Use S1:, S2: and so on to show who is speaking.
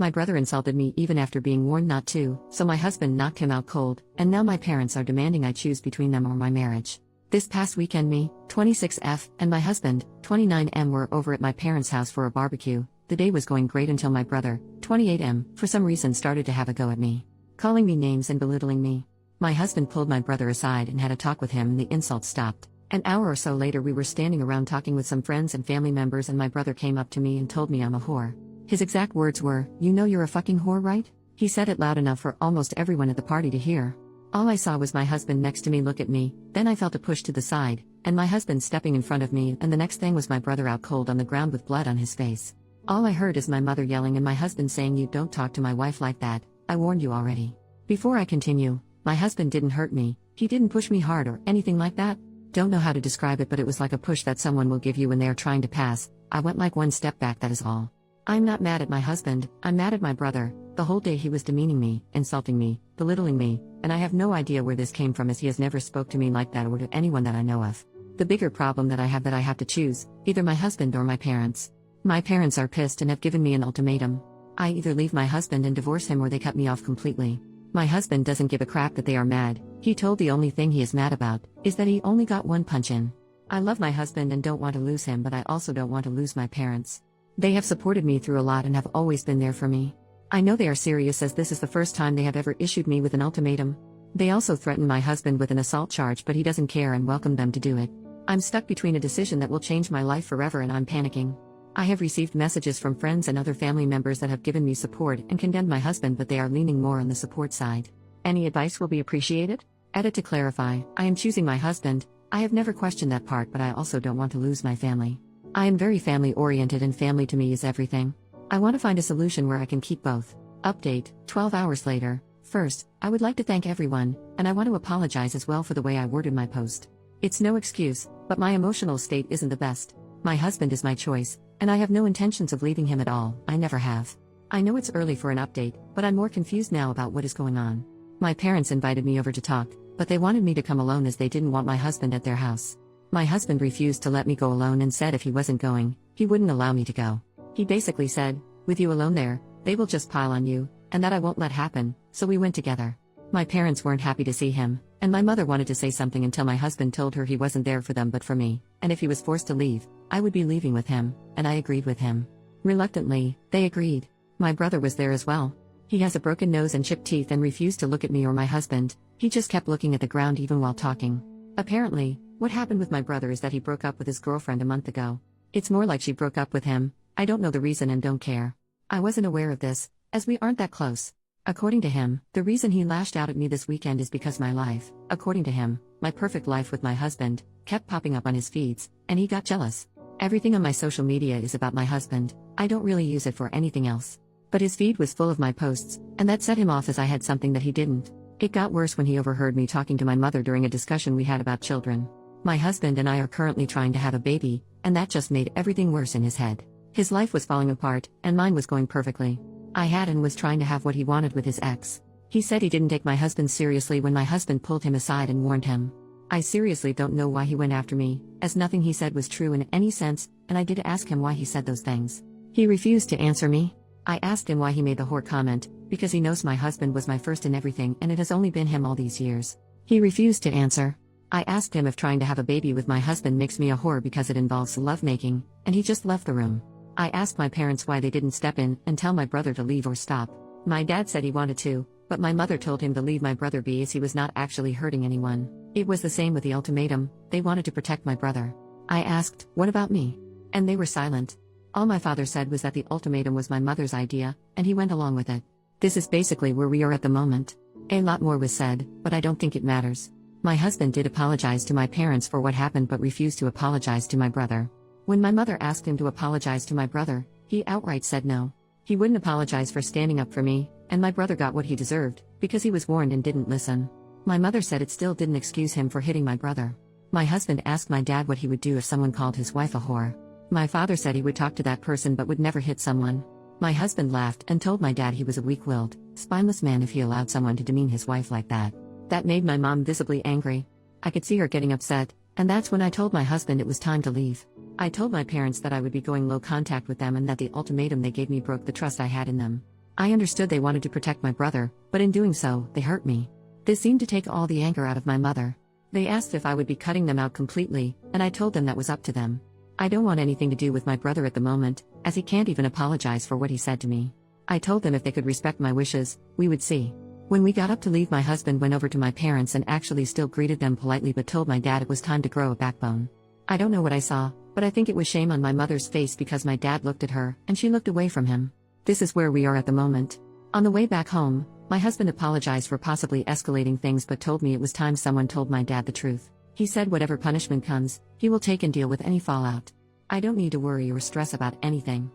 S1: My brother insulted me even after being warned not to, so my husband knocked him out cold, and now my parents are demanding I choose between them or my marriage. This past weekend me, 26F, and my husband, 29M were over at my parents' house for a barbecue. The day was going great until my brother, 28M, for some reason started to have a go at me, calling me names and belittling me. My husband pulled my brother aside and had a talk with him and the insults stopped. An hour or so later we were standing around talking with some friends and family members and my brother came up to me and told me I'm a whore. His exact words were, "You know you're a fucking whore, right?" He said it loud enough for almost everyone at the party to hear. All I saw was my husband next to me look at me, then I felt a push to the side, and my husband stepping in front of me, and the next thing was my brother out cold on the ground with blood on his face. All I heard is my mother yelling and my husband saying, "You don't talk to my wife like that, I warned you already." Before I continue, my husband didn't hurt me, he didn't push me hard or anything like that. Don't know how to describe it, but it was like a push that someone will give you when they are trying to pass. I went like one step back, that is all. I'm not mad at my husband, I'm mad at my brother. The whole day he was demeaning me, insulting me, belittling me, and I have no idea where this came from as he has never spoke to me like that or to anyone that I know of. The bigger problem that I have to choose, either my husband or my parents. My parents are pissed and have given me an ultimatum. I either leave my husband and divorce him or they cut me off completely. My husband doesn't give a crap that they are mad, he told the only thing he is mad about, is that he only got one punch in. I love my husband and don't want to lose him, but I also don't want to lose my parents. They have supported me through a lot and have always been there for me. I know they are serious as this is the first time they have ever issued me with an ultimatum. They also threatened my husband with an assault charge, but he doesn't care and welcomed them to do it. I'm stuck between a decision that will change my life forever and I'm panicking. I have received messages from friends and other family members that have given me support and condemned my husband, but they are leaning more on the support side. Any advice will be appreciated? Edit to clarify, I am choosing my husband. I have never questioned that part, but I also don't want to lose my family. I am very family oriented and family to me is everything. I want to find a solution where I can keep both. Update, 12 hours later. First, I would like to thank everyone, and I want to apologize as well for the way I worded my post. It's no excuse, but my emotional state isn't the best. My husband is my choice, and I have no intentions of leaving him at all, I never have. I know it's early for an update, but I'm more confused now about what is going on. My parents invited me over to talk, but they wanted me to come alone as they didn't want my husband at their house. My husband refused to let me go alone and said if he wasn't going, he wouldn't allow me to go. He basically said, "With you alone there, they will just pile on you, and that I won't let happen," so we went together. My parents weren't happy to see him, and my mother wanted to say something until my husband told her he wasn't there for them but for me, and if he was forced to leave, I would be leaving with him, and I agreed with him. Reluctantly, they agreed. My brother was there as well. He has a broken nose and chipped teeth and refused to look at me or my husband, he just kept looking at the ground even while talking. Apparently, what happened with my brother is that he broke up with his girlfriend a month ago. It's more like she broke up with him, I don't know the reason and don't care. I wasn't aware of this, as we aren't that close. According to him, the reason he lashed out at me this weekend is because my life, according to him, my perfect life with my husband, kept popping up on his feeds, and he got jealous. Everything on my social media is about my husband, I don't really use it for anything else. But his feed was full of my posts, and that set him off as I had something that he didn't. It got worse when he overheard me talking to my mother during a discussion we had about children. My husband and I are currently trying to have a baby, and that just made everything worse in his head. His life was falling apart, and mine was going perfectly. I had and was trying to have what he wanted with his ex. He said he didn't take my husband seriously when my husband pulled him aside and warned him. I seriously don't know why he went after me, as nothing he said was true in any sense, and I did ask him why he said those things. He refused to answer me. I asked him why he made the whore comment, because he knows my husband was my first in everything and it has only been him all these years. He refused to answer. I asked him if trying to have a baby with my husband makes me a whore because it involves lovemaking, and he just left the room. I asked my parents why they didn't step in and tell my brother to leave or stop. My dad said he wanted to, but my mother told him to leave my brother be as he was not actually hurting anyone. It was the same with the ultimatum, they wanted to protect my brother. I asked, "What about me?" And they were silent. All my father said was that the ultimatum was my mother's idea, and he went along with it. This is basically where we are at the moment. A lot more was said, but I don't think it matters. My husband did apologize to my parents for what happened but refused to apologize to my brother. When my mother asked him to apologize to my brother, he outright said no. He wouldn't apologize for standing up for me, and my brother got what he deserved, because he was warned and didn't listen. My mother said it still didn't excuse him for hitting my brother. My husband asked my dad what he would do if someone called his wife a whore. My father said he would talk to that person but would never hit someone. My husband laughed and told my dad he was a weak-willed, spineless man if he allowed someone to demean his wife like that. That made my mom visibly angry. I could see her getting upset, and that's when I told my husband it was time to leave. I told my parents that I would be going low contact with them and that the ultimatum they gave me broke the trust I had in them. I understood they wanted to protect my brother, but in doing so, they hurt me. This seemed to take all the anger out of my mother. They asked if I would be cutting them out completely, and I told them that was up to them. I don't want anything to do with my brother at the moment, as he can't even apologize for what he said to me. I told them if they could respect my wishes, we would see. When we got up to leave, my husband went over to my parents and actually still greeted them politely but told my dad it was time to grow a backbone. I don't know what I saw, but I think it was shame on my mother's face because my dad looked at her, and she looked away from him. This is where we are at the moment. On the way back home, my husband apologized for possibly escalating things but told me it was time someone told my dad the truth. He said whatever punishment comes, he will take and deal with any fallout. I don't need to worry or stress about anything.